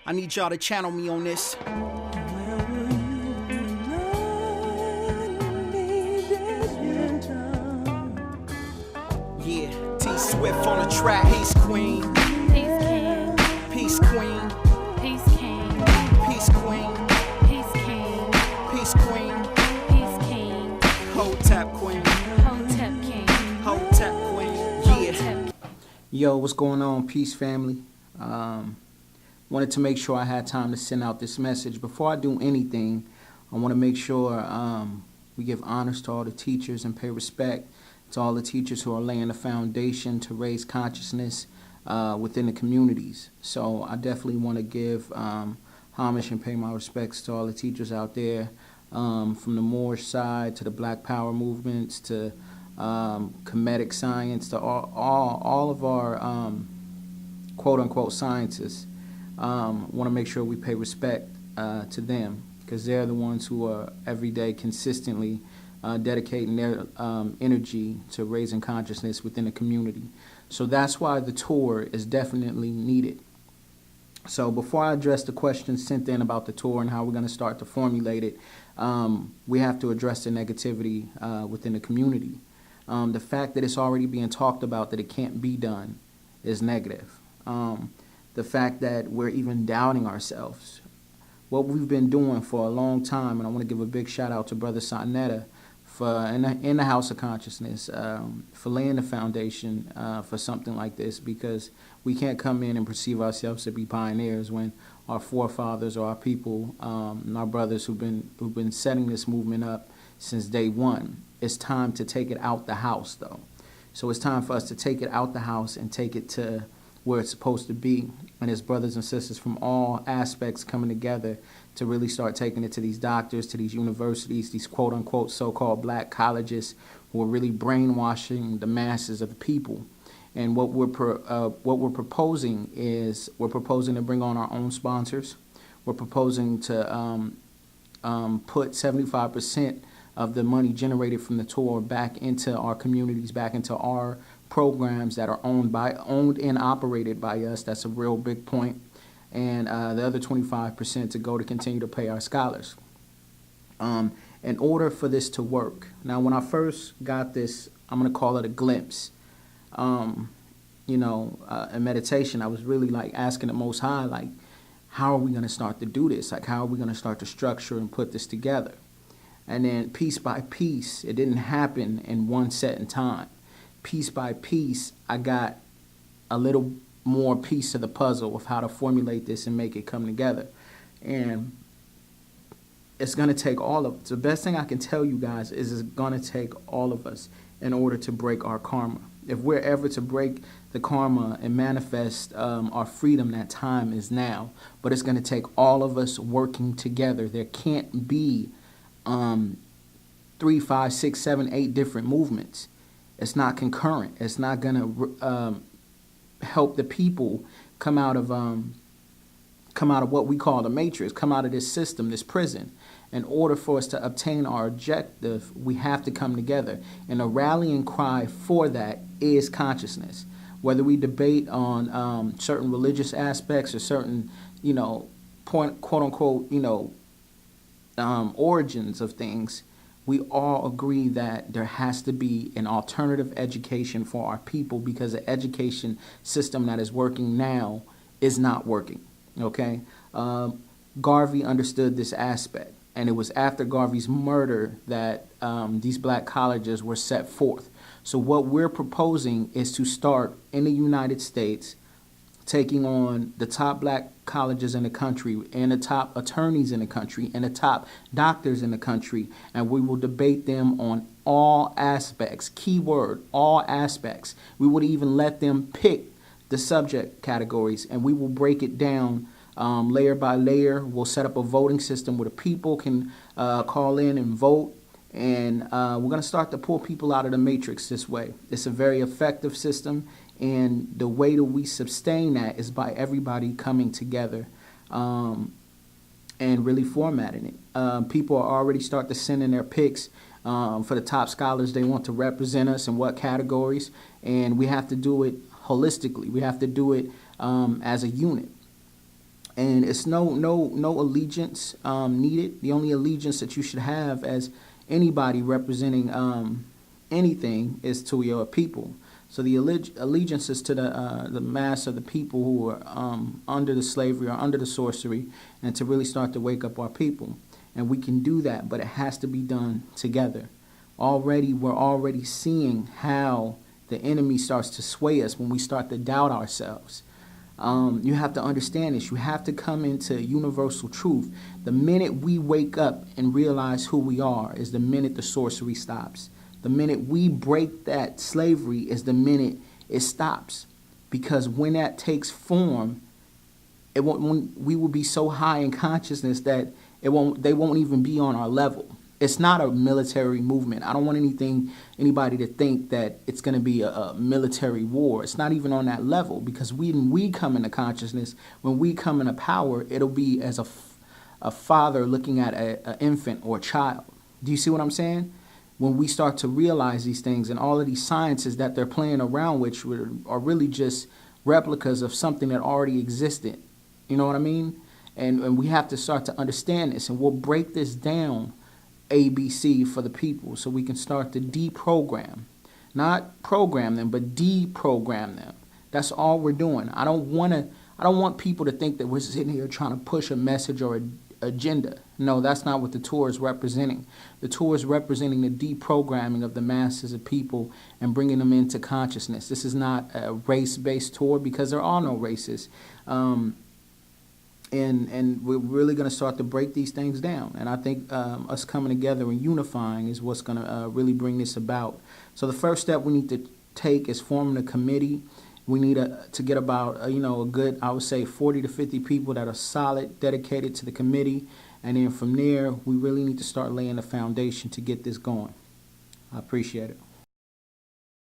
I need y'all to channel me on this. Yeah, T Swift on the track. Peace Queen. Peace King. Peace Queen. Peace King. Peace Queen. Peace King. Peace Queen. Peace King. Hotep Queen. Hotep King. Hotep Queen. Yeah. Hotep. Yo, what's going on, Peace family? Wanted to make sure I had time to send out this message. Before I do anything, I want to make sure we give honors to all the teachers and pay respect to all the teachers who are laying the foundation to raise consciousness within the communities. So I definitely want to give homage and pay my respects to all the teachers out there, from the Moorish side to the Black Power movements to comedic science to all of our quote-unquote scientists. Want to make sure we pay respect to them, because they're the ones who are every day consistently dedicating their energy to raising consciousness within the community. So that's why the tour is definitely needed. So before I address the questions sent in about the tour and how we're going to start to formulate it, we have to address the negativity within the community. The fact that it's already being talked about that it can't be done is negative. The fact that we're even doubting ourselves. What we've been doing for a long time, and I want to give a big shout out to Brother Sonetta for in the House of Consciousness for laying the foundation for something like this, because we can't come in and perceive ourselves to be pioneers when our forefathers or our people and our brothers who've been setting this movement up since day one. It's time to take it out the house, though. So it's time for us to take it out the house and take it to where it's supposed to be, and it's brothers and sisters from all aspects coming together to really start taking it to these doctors, to these universities, these quote-unquote so-called black colleges who are really brainwashing the masses of the people. And what we're proposing is we're proposing to bring on our own sponsors. We're proposing to put 75% of the money generated from the tour back into our communities, back into our programs that are owned and operated by us. That's a real big point. And the other 25% to go to continue to pay our scholars. In order for this to work. Now, when I first got this, I'm going to call it a glimpse. In meditation, I was really like asking the Most High, like, how are we going to start to do this? Like, how are we going to start to structure and put this together? And then piece by piece, it didn't happen in one set in time. Piece by piece, I got a little more piece of the puzzle of how to formulate this and make it come together. And it's going to take all of us. The best thing I can tell you guys is it's going to take all of us in order to break our karma. If we're ever to break the karma and manifest our freedom, that time is now. But it's going to take all of us working together. There can't be 3, 5, 6, 7, 8 different movements. It's not concurrent. It's not going to help the people come out of what we call the matrix, come out of this system, this prison. In order for us to obtain our objective, we have to come together. And a rallying cry for that is consciousness. Whether we debate on certain religious aspects or certain, quote unquote, origins of things, we all agree that there has to be an alternative education for our people, because the education system that is working now is not working, okay? Garvey understood this aspect, and it was after Garvey's murder that these black colleges were set forth. So what we're proposing is to start in the United States, taking on the top black colleges in the country and the top attorneys in the country and the top doctors in the country, and we will debate them on all aspects. Keyword, all aspects. We would even let them pick the subject categories, and we will break it down layer by layer. We'll set up a voting system where the people can call in and vote, and we're going to start to pull people out of the matrix this way. It's a very effective system. And the way that we sustain that is by everybody coming together and really formatting it. People are already starting to send in their picks for the top scholars they want to represent us in what categories. And we have to do it holistically. We have to do it as a unit. And it's no allegiance needed. The only allegiance that you should have as anybody representing anything is to your people. So the allegiance is to the mass of the people who are under the slavery or under the sorcery, and to really start to wake up our people. And we can do that, but it has to be done together. We're already seeing how the enemy starts to sway us when we start to doubt ourselves. You have to understand this. You have to come into universal truth. The minute we wake up and realize who we are is the minute the sorcery stops. The minute we break that slavery is the minute it stops. Because when that takes form, we will be so high in consciousness that they won't even be on our level. It's not a military movement. I don't want anybody to think that it's going to be a military war. It's not even on that level, because when we come into consciousness, when we come into power, it'll be as a father looking at an infant or a child. Do you see what I'm saying? When we start to realize these things, and all of these sciences that they're playing around with are really just replicas of something that already existed. You know what I mean? And we have to start to understand this, and we'll break this down ABC for the people, so we can start to deprogram, not program them, but deprogram them. That's all we're doing. I don't want people to think that we're sitting here trying to push a message or an agenda. No, that's not what the tour is representing. The tour is representing the deprogramming of the masses of people and bringing them into consciousness. This is not a race-based tour, because there are no races. And we're really going to start to break these things down. And I think us coming together and unifying is what's going to really bring this about. So the first step we need to take is forming a committee. We need to get about, a good, I would say, 40 to 50 people that are solid, dedicated to the committee. And then from there, we really need to start laying the foundation to get this going. I appreciate it.